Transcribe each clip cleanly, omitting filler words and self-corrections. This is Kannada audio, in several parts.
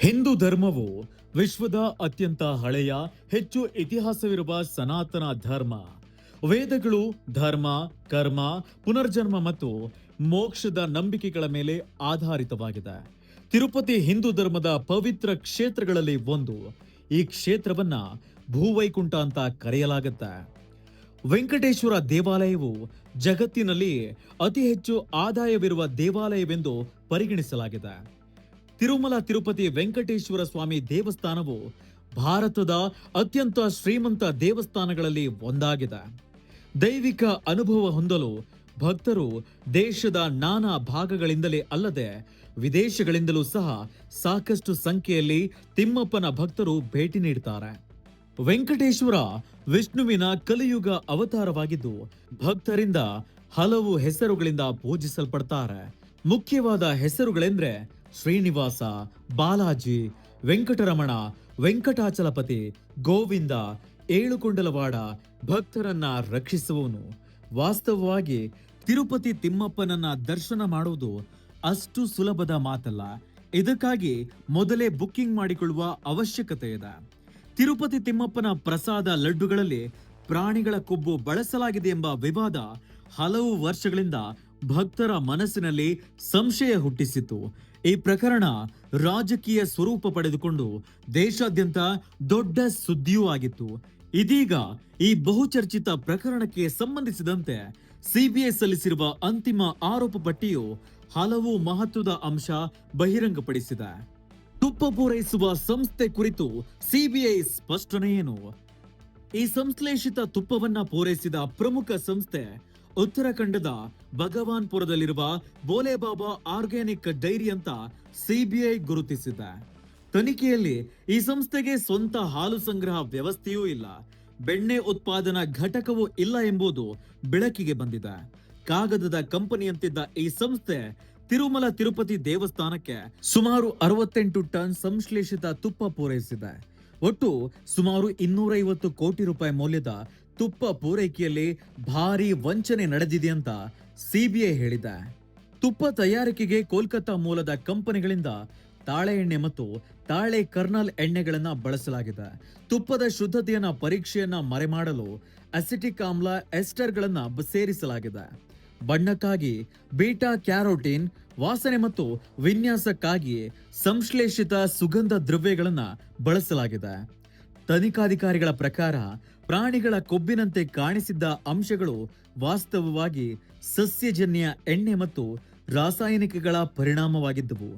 ಹಿಂದೂ ಧರ್ಮವು ವಿಶ್ವದ ಅತ್ಯಂತ ಹಳೆಯ ಹೆಚ್ಚು ಇತಿಹಾಸವಿರುವ ಸನಾತನ ಧರ್ಮ. ವೇದಗಳು ಧರ್ಮ, ಕರ್ಮ, ಪುನರ್ಜನ್ಮ ಮತ್ತು ಮೋಕ್ಷದ ನಂಬಿಕೆಗಳ ಮೇಲೆ ಆಧಾರಿತವಾಗಿದೆ. ತಿರುಪತಿ ಹಿಂದೂ ಧರ್ಮದ ಪವಿತ್ರ ಕ್ಷೇತ್ರಗಳಲ್ಲಿ ಒಂದು. ಈ ಕ್ಷೇತ್ರವನ್ನ ಭೂವೈಕುಂಠ ಅಂತ ಕರೆಯಲಾಗುತ್ತೆ. ವೆಂಕಟೇಶ್ವರ ದೇವಾಲಯವು ಜಗತ್ತಿನಲ್ಲಿ ಅತಿ ಹೆಚ್ಚು ಆದಾಯವಿರುವ ದೇವಾಲಯವೆಂದು ಪರಿಗಣಿಸಲಾಗಿದೆ. ತಿರುಮಲ ತಿರುಪತಿ ವೆಂಕಟೇಶ್ವರ ಸ್ವಾಮಿ ದೇವಸ್ಥಾನವು ಭಾರತದ ಅತ್ಯಂತ ಶ್ರೀಮಂತ ದೇವಸ್ಥಾನಗಳಲ್ಲಿ ಒಂದಾಗಿದೆ. ದೈವಿಕ ಅನುಭವ ಹೊಂದಲು ಭಕ್ತರು ದೇಶದ ನಾನಾ ಭಾಗಗಳಿಂದಲೇ ಅಲ್ಲದೆ ವಿದೇಶಗಳಿಂದಲೂ ಸಹ ಸಾಕಷ್ಟು ಸಂಖ್ಯೆಯಲ್ಲಿ ತಿಮ್ಮಪ್ಪನ ಭಕ್ತರು ಭೇಟಿ ನೀಡುತ್ತಾರೆ. ವೆಂಕಟೇಶ್ವರ ವಿಷ್ಣುವಿನ ಕಲಿಯುಗ ಅವತಾರವಾಗಿದ್ದು ಭಕ್ತರಿಂದ ಹಲವು ಹೆಸರುಗಳಿಂದ ಪೂಜಿಸಲ್ಪಡ್ತಾರೆ. ಮುಖ್ಯವಾದ ಹೆಸರುಗಳೆಂದ್ರೆ ಶ್ರೀನಿವಾಸ, ಬಾಲಾಜಿ, ವೆಂಕಟರಮಣ, ವೆಂಕಟಾಚಲಪತಿ, ಗೋವಿಂದ, ಏಳುಕೊಂಡಲವಾಡ, ಭಕ್ತರನ್ನ ರಕ್ಷಿಸುವವನು. ವಾಸ್ತವವಾಗಿ ತಿರುಪತಿ ತಿಮ್ಮಪ್ಪನನ್ನ ದರ್ಶನ ಮಾಡುವುದು ಅಷ್ಟು ಸುಲಭದ ಮಾತಲ್ಲ. ಇದಕ್ಕಾಗಿ ಮೊದಲೇ ಬುಕ್ಕಿಂಗ್ ಮಾಡಿಕೊಳ್ಳುವ ಅವಶ್ಯಕತೆ ಇದೆ. ತಿರುಪತಿ ತಿಮ್ಮಪ್ಪನ ಪ್ರಸಾದ ಲಡ್ಡುಗಳಲ್ಲಿ ಪ್ರಾಣಿಗಳ ಕೊಬ್ಬು ಬಳಸಲಾಗಿದೆ ಎಂಬ ವಿವಾದ ಹಲವು ವರ್ಷಗಳಿಂದ ಭಕ್ತರ ಮನಸ್ಸಿನಲ್ಲಿ ಸಂಶಯ ಹುಟ್ಟಿಸಿತು. ಈ ಪ್ರಕರಣ ರಾಜಕೀಯ ಸ್ವರೂಪ ಪಡೆದುಕೊಂಡು ದೇಶಾದ್ಯಂತ ದೊಡ್ಡ ಸುದ್ದಿಯೂ ಆಗಿತ್ತು. ಇದೀಗ ಈ ಬಹುಚರ್ಚಿತ ಪ್ರಕರಣಕ್ಕೆ ಸಂಬಂಧಿಸಿದಂತೆ ಸಿಬಿಐ ಸಲ್ಲಿಸಿರುವ ಅಂತಿಮ ಆರೋಪ ಪಟ್ಟಿಯು ಹಲವು ಮಹತ್ವದ ಅಂಶ ಬಹಿರಂಗಪಡಿಸಿದೆ. ತುಪ್ಪ ಪೂರೈಸುವ ಸಂಸ್ಥೆ ಕುರಿತು ಸಿಬಿಐ ಸ್ಪಷ್ಟನೆ ಏನು? ಈ ಸಂಶ್ಲೇಷಿತ ತುಪ್ಪವನ್ನ ಪೂರೈಸಿದ ಪ್ರಮುಖ ಸಂಸ್ಥೆ ಉತ್ತರಾಖಂಡದ ಭಗವಾನ್ಪುರದಲ್ಲಿರುವ ಬೋಲೆಬಾಬಾ ಆರ್ಗ್ಯಾನಿಕ್ ಡೈರಿ ಅಂತ ಸಿಬಿಐ ಗುರುತಿಸಿದೆ. ತನಿಖೆಯಲ್ಲಿ ಈ ಸಂಸ್ಥೆಗೆ ಸ್ವಂತ ಹಾಲು ಸಂಗ್ರಹ ವ್ಯವಸ್ಥೆಯೂ ಇಲ್ಲ, ಬೆಣ್ಣೆ ಉತ್ಪಾದನಾ ಘಟಕವೂ ಇಲ್ಲ ಎಂಬುದು ಬೆಳಕಿಗೆ ಬಂದಿದೆ. ಕಾಗದದ ಕಂಪನಿಯಂತಿದ್ದ ಈ ಸಂಸ್ಥೆ ತಿರುಮಲ ತಿರುಪತಿ ದೇವಸ್ಥಾನಕ್ಕೆ ಸುಮಾರು 68 ಟನ್ ಸಂಶ್ಲೇಷಿತ ತುಪ್ಪ ಪೂರೈಸಿದೆ. ಒಟ್ಟು ಸುಮಾರು 250 ಕೋಟಿ ರೂಪಾಯಿ ಮೌಲ್ಯದ ತುಪ್ಪ ಪೂರೈಕೆಯಲ್ಲಿ ಭಾರಿ ವಂಚನೆ ನಡೆದಿದೆ ಅಂತ ಸಿಬಿಐ ಹೇಳಿದೆ. ತುಪ್ಪ ತಯಾರಿಕೆಗೆ ಕೋಲ್ಕತ್ತಾ ಮೂಲದ ಕಂಪನಿಗಳಿಂದ ತಾಳೆ ಎಣ್ಣೆ ಮತ್ತು ತಾಳೆ ಕರ್ನಲ್ ಎಣ್ಣೆಗಳನ್ನ ಬಳಸಲಾಗಿದೆ. ತುಪ್ಪದ ಶುದ್ಧತೆಯನ್ನ ಪರೀಕ್ಷೆಯನ್ನ ಮರೆಮಾಡಲು ಅಸಿಟಿಕ್ ಆಮ್ಲ ಎಸ್ಟರ್ಗಳನ್ನ ಸೇರಿಸಲಾಗಿದೆ. ಬಣ್ಣಕ್ಕಾಗಿ ಬೀಟಾ ಕ್ಯಾರೋಟಿನ್, ವಾಸನೆ ಮತ್ತು ವಿನ್ಯಾಸಕ್ಕಾಗಿ ಸಂಶ್ಲೇಷಿತ ಸುಗಂಧ ದ್ರವ್ಯಗಳನ್ನ ಬಳಸಲಾಗಿದೆ. ತನಿಖಾಧಿಕಾರಿಗಳ ಪ್ರಕಾರ ಪ್ರಾಣಿಗಳ ಕೊಬ್ಬಿನಂತೆ ಕಾಣಿಸಿದ್ದ ಅಂಶಗಳು ವಾಸ್ತವವಾಗಿ ಸಸ್ಯಜನ್ಯ ಎಣ್ಣೆ ಮತ್ತು ರಾಸಾಯನಿಕಗಳ ಪರಿಣಾಮವಾಗಿದ್ದವು.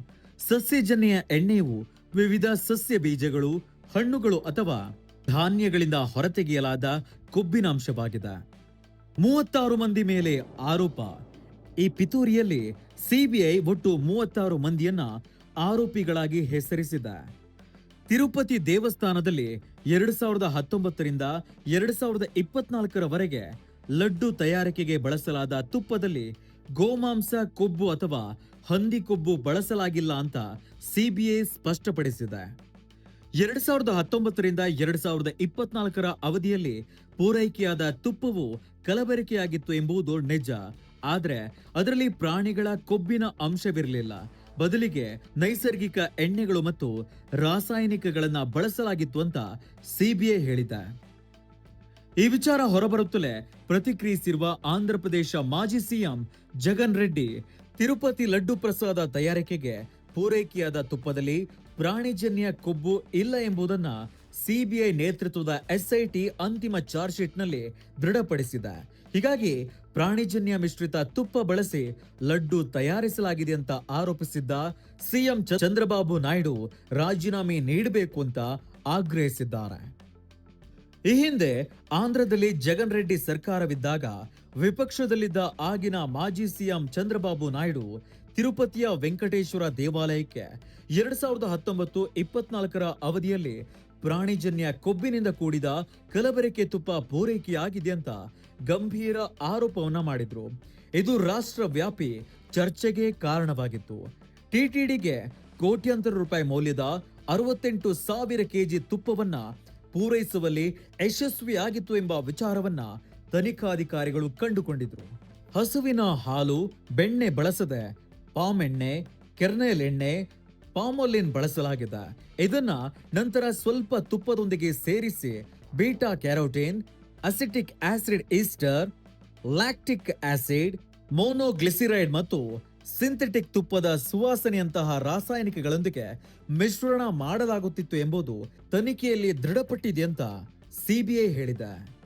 ಸಸ್ಯಜನ್ಯ ಎಣ್ಣೆಯು ವಿವಿಧ ಸಸ್ಯ ಬೀಜಗಳು, ಹಣ್ಣುಗಳು ಅಥವಾ ಧಾನ್ಯಗಳಿಂದ ಹೊರತೆಗೆಯಲಾದ ಕೊಬ್ಬಿನ ಅಂಶವಾಗಿದೆ. 36 ಮಂದಿ ಮೇಲೆ ಆರೋಪ. ಈ ಪಿತೂರಿಯಲ್ಲಿ ಸಿಬಿಐ ಒಟ್ಟು 36 ಮಂದಿಯನ್ನ ಆರೋಪಿಗಳಾಗಿ ಹೆಸರಿಸಿದೆ. ತಿರುಪತಿ ದೇವಸ್ಥಾನದಲ್ಲಿ 2019 ರಿಂದ 2024 ಲಡ್ಡು ತಯಾರಿಕೆಗೆ ಬಳಸಲಾದ ತುಪ್ಪದಲ್ಲಿ ಗೋಮಾಂಸ ಕೊಬ್ಬು ಅಥವಾ ಹಂದಿ ಕೊಬ್ಬು ಬಳಸಲಾಗಿಲ್ಲ ಅಂತ ಸಿಬಿಐ ಸ್ಪಷ್ಟಪಡಿಸಿದೆ. 2019 ರಿಂದ 2024 ಅವಧಿಯಲ್ಲಿ ಪೂರೈಕೆಯಾದ ತುಪ್ಪವು ಕಲಬೆರಕೆಯಾಗಿತ್ತು ಎಂಬುದು ನಿಜ. ಆದ್ರೆ ಅದರಲ್ಲಿ ಪ್ರಾಣಿಗಳ ಕೊಬ್ಬಿನ ಅಂಶವಿರಲಿಲ್ಲ. ಬದಲಿಗೆ ನೈಸರ್ಗಿಕ ಎಣ್ಣೆಗಳು ಮತ್ತು ರಾಸಾಯನಿಕಗಳನ್ನ ಬಳಸಲಾಗಿತ್ತು ಅಂತ ಸಿಬಿಐ ಹೇಳಿದೆ. ಈ ವಿಚಾರ ಹೊರಬರುತ್ತಲೇ ಪ್ರತಿಕ್ರಿಯಿಸಿರುವ ಆಂಧ್ರಪ್ರದೇಶ ಮಾಜಿ ಸಿಎಂ ಜಗನ್ ರೆಡ್ಡಿ, ತಿರುಪತಿ ಲಡ್ಡು ಪ್ರಸಾದ ತಯಾರಿಕೆಗೆ ಪೂರೈಕೆಯಾದ ತುಪ್ಪದಲ್ಲಿ ಪ್ರಾಣಿಜನ್ಯ ಕೊಬ್ಬು ಇಲ್ಲ ಎಂಬುದನ್ನ ಸಿಬಿಐ ನೇತೃತ್ವದ ಎಸ್ಐಟಿ ಅಂತಿಮ ಚಾರ್ಜ್ ಶೀಟ್ನಲ್ಲಿ ದೃಢಪಡಿಸಿದೆ. ಹೀಗಾಗಿ ಪ್ರಾಣಿಜನ್ಯ ಮಿಶ್ರಿತ ತುಪ್ಪ ಬಳಸಿ ಲಡ್ಡು ತಯಾರಿಸಲಾಗಿದೆ ಅಂತ ಆರೋಪಿಸಿದ್ದ ಸಿಎಂ ಚಂದ್ರಬಾಬು ನಾಯ್ಡು ರಾಜೀನಾಮೆ ನೀಡಬೇಕು ಅಂತ ಆಗ್ರಹಿಸಿದ್ದಾರೆ. ಈ ಹಿಂದೆ ಆಂಧ್ರದಲ್ಲಿ ಜಗನ್ ರೆಡ್ಡಿ ಸರ್ಕಾರವಿದ್ದಾಗ ವಿಪಕ್ಷದಲ್ಲಿದ್ದ ಆಗಿನ ಮಾಜಿ ಸಿಎಂ ಚಂದ್ರಬಾಬು ನಾಯ್ಡು ತಿರುಪತಿಯ ವೆಂಕಟೇಶ್ವರ ದೇವಾಲಯಕ್ಕೆ 2019-24 ಅವಧಿಯಲ್ಲಿ ಪ್ರಾಣಿಜನ್ಯ ಕೊಬ್ಬಿನಿಂದ ಕೂಡಿದ ಕಲಬೆರಕೆ ತುಪ್ಪ ಪೂರೈಕೆಯಾಗಿದೆ ಅಂತ ಗಂಭೀರ ಆರೋಪವನ್ನ ಮಾಡಿದ್ರು. ಇದು ರಾಷ್ಟ್ರವ್ಯಾಪಿ ಚರ್ಚೆಗೆ ಕಾರಣವಾಗಿತ್ತು. ಟಿಟಿಡಿಗೆ ಕೋಟ್ಯಾಂತರ ರೂಪಾಯಿ ಮೌಲ್ಯದ 68,000 ಕೆಜಿ ತುಪ್ಪವನ್ನ ಪೂರೈಸುವಲ್ಲಿ ಯಶಸ್ವಿಯಾಗಿತ್ತು ಎಂಬ ವಿಚಾರವನ್ನ ತನಿಖಾಧಿಕಾರಿಗಳು ಕಂಡುಕೊಂಡಿದ್ರು. ಹಸುವಿನ ಹಾಲು, ಬೆಣ್ಣೆ ಬಳಸದೆ ಪಾಮ್ ಎಣ್ಣೆ, ಕೆರ್ನೆಲ್ ಎಣ್ಣೆ, ಪಾಮೋಲಿನ್ ಬಳಸಲಾಗಿದೆ. ಇದನ್ನ ನಂತರ ಸ್ವಲ್ಪ ತುಪ್ಪದೊಂದಿಗೆ ಸೇರಿಸಿ beta carotene, acetic acid ester, lactic acid, monoglyceride ಮತ್ತು ಸಿಂಥೆಟಿಕ್ ತುಪ್ಪದ ಸುವಾಸನೆಯಂತಹ ರಾಸಾಯನಿಕಗಳೊಂದಿಗೆ ಮಿಶ್ರಣ ಮಾಡಲಾಗುತ್ತಿತ್ತು ಎಂಬುದು ತನಿಖೆಯಲ್ಲಿ ದೃಢಪಟ್ಟಿದೆ ಅಂತ ಸಿಬಿಐ ಹೇಳಿದೆ.